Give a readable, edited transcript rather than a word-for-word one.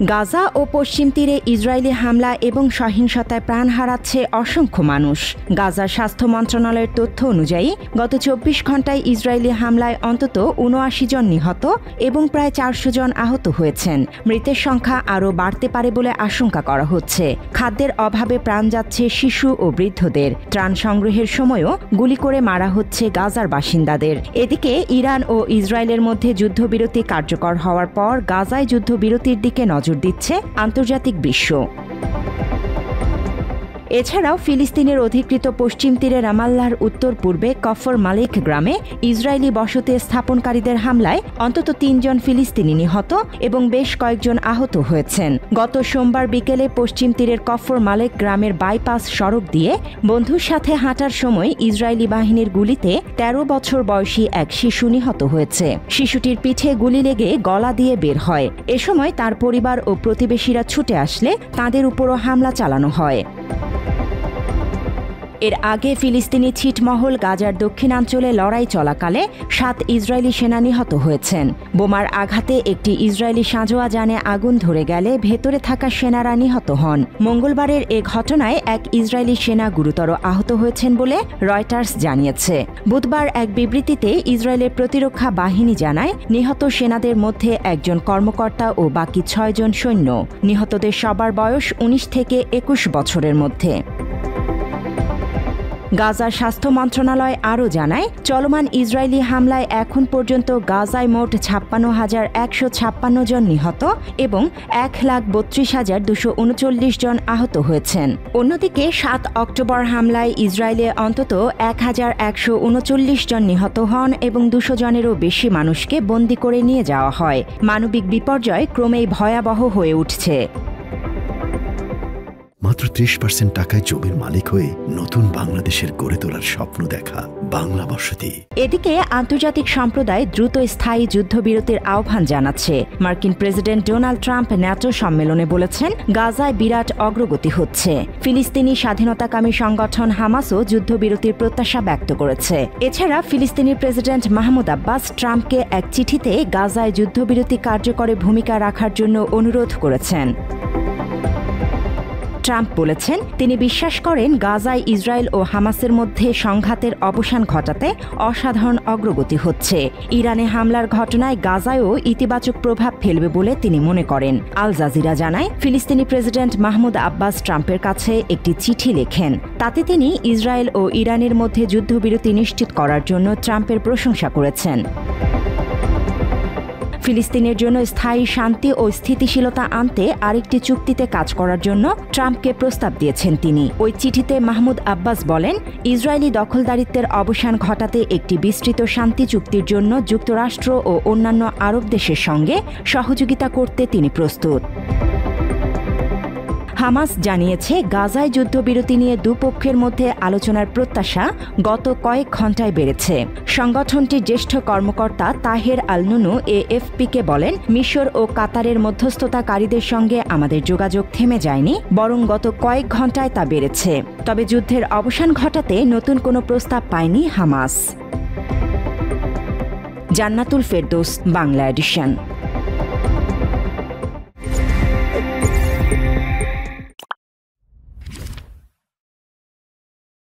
গাজা ও পশ্চিম তীরে ইসরায়েলি হামলা এবং সহিংসতায় প্রাণ হারাচ্ছে অসংখ্য মানুষ। গাজার স্বাস্থ্য মন্ত্রণালয়ের তথ্য অনুযায়ী গত ২৪ ঘণ্টায় ইসরায়েলি হামলায় অন্তত ৭৯ জন নিহত এবং প্রায় ৪০০ জন আহত হয়েছেন। মৃতের সংখ্যা আরও বাড়তে পারে বলে আশঙ্কা করা হচ্ছে। খাদ্যের অভাবে প্রাণ যাচ্ছে শিশু ও বৃদ্ধদের। ত্রাণ সংগ্রহের সময়ও গুলি করে মারা হচ্ছে গাজার বাসিন্দাদের। এদিকে ইরান ও ইসরায়েলের মধ্যে যুদ্ধবিরতি কার্যকর হওয়ার পর গাজায় যুদ্ধবিরতির দিকে নজর দিচ্ছে আন্তর্জাতিক বিশ্ব। এছাড়াও ফিলিস্তিনের অধিকৃত পশ্চিম তীরে রামাল্লাহর উত্তর পূর্বে কফর মালিক গ্রামে ইসরায়েলি বসতি স্থাপনকারীদের হামলায় অন্তত ৩ জন ফিলিস্তিনি নিহত এবং বেশ কয়েকজন আহত হয়েছেন। গত সোমবার বিকেলে পশ্চিম তীরের কফর মালিক গ্রামের বাইপাস সড়ক দিয়ে বন্ধুর সাথে হাঁটার সময় ইসরায়েলি বাহিনীর গুলিতে ১৩ বছর বয়সী এক শিশু নিহত হয়েছে। শিশুটির পিঠে গুলি লেগে গলা দিয়ে বের হয়। এ সময় তার পরিবার ও প্রতিবেশীরা ছুটে আসলে তাদের উপরও হামলা চালানো হয়। এর আগে ফিলিস্তিনি ছিটমহল গাজার দক্ষিণাঞ্চলে লড়াই চলাকালে ৭ ইসরায়েলি সেনা নিহত হয়েছেন। বোমার আঘাতে একটি ইসরায়েলি সাঁজোয়া যানে আগুন ধরে গেলে ভেতরে থাকা সেনারা নিহত হন। মঙ্গলবারের এ ঘটনায় এক ইসরায়েলি সেনা গুরুতর আহত হয়েছেন বলে রয়টার্স জানিয়েছে। বুধবার এক বিবৃতিতে ইসরায়েলের প্রতিরক্ষা বাহিনী জানায়, নিহত সেনাদের মধ্যে একজন কর্মকর্তা ও বাকি ৬ জন সৈন্য। নিহতদের সবার বয়স ১৯ থেকে ২১ বছরের মধ্যে। গাজার স্বাস্থ্য মন্ত্রণালয় আরও জানায়, চলমান ইসরায়েলি হামলায় এখন পর্যন্ত গাজায় মোট ৫৬,১৫৬ জন নিহত এবং ১,৩২,২৩৯ জন আহত হয়েছেন। অন্যদিকে ৭ অক্টোবর হামলায় ইসরায়েলে অন্তত ১,১৩৯ জন নিহত হন এবং ২০০ জনেরও বেশি মানুষকে বন্দী করে নিয়ে যাওয়া হয়। মানবিক বিপর্যয় ক্রমেই ভয়াবহ হয়ে উঠছে। মাত্র ৩০% টাকায় জমির মালিক হয়ে নতুন বাংলাদেশের গড়ে তোলার স্বপ্ন দেখা বাংলা বসতি। এদিকে আন্তর্জাতিক সম্প্রদায় দ্রুত স্থায়ী যুদ্ধবিরতির আহ্বান জানাচ্ছে। মার্কিন প্রেসিডেন্ট ডোনাল্ড ট্রাম্প ন্যাটো সম্মেলনে বলেছেন, গাজায় বিরাট অগ্রগতি হচ্ছে। ফিলিস্তিনি স্বাধীনতাকামী সংগঠন হামাসও যুদ্ধবিরতির প্রত্যাশা ব্যক্ত করেছে। এছাড়া ফিলিস্তিনি প্রেসিডেন্ট মাহমুদ আব্বাস ট্রাম্পকে এক চিঠিতে গাজায় যুদ্ধবিরতি কার্যকরে ভূমিকা রাখার জন্য অনুরোধ করেছেন। ট্রাম্প বলেছেন, তিনি বিশ্বাস করেন গাজায় ইসরায়েল ও হামাসের মধ্যে সংঘাতের অবসান ঘটাতে অসাধারণ অগ্রগতি হচ্ছে। ইরানে হামলার ঘটনায় গাজায়ও ইতিবাচক প্রভাব ফেলবে বলে তিনি মনে করেন। আল জাজিরা জানায়, ফিলিস্তিনি প্রেসিডেন্ট মাহমুদ আব্বাস ট্রাম্পের কাছে একটি চিঠি লেখেন। তাতে তিনি ইসরায়েল ও ইরানের মধ্যে যুদ্ধবিরতি নিশ্চিত করার জন্য ট্রাম্পের প্রশংসা করেছেন। ফিলিস্তিনের জন্য স্থায়ী শান্তি ও স্থিতিশীলতা আনতে আরেকটি চুক্তিতে কাজ করার জন্য ট্রাম্পকে প্রস্তাব দিয়েছেন তিনি। ওই চিঠিতে মাহমুদ আব্বাস বলেন, ইসরায়েলি দখলদারিত্বের অবসান ঘটাতে একটি বিস্তৃত শান্তি চুক্তির জন্য যুক্তরাষ্ট্র ও অন্যান্য আরব দেশের সঙ্গে সহযোগিতা করতে তিনি প্রস্তুত। হামাস জানিয়েছে, গাজায় যুদ্ধবিরতি নিয়ে দুপক্ষের মধ্যে আলোচনার প্রত্যাশা গত কয়েক ঘণ্টায় বেড়েছে। সংগঠনটির জ্যেষ্ঠ কর্মকর্তা তাহের আল নুনু এএফপিকে বলেন, মিশর ও কাতারের মধ্যস্থতাকারীদের সঙ্গে আমাদের যোগাযোগ থেমে যায়নি, বরং গত কয়েক ঘণ্টায় তা বেড়েছে। তবে যুদ্ধের অবসান ঘটাতে নতুন কোনো প্রস্তাব পায়নি হামাস। জান্নাতুল ফেরদৌস, বাংলা এডিশন।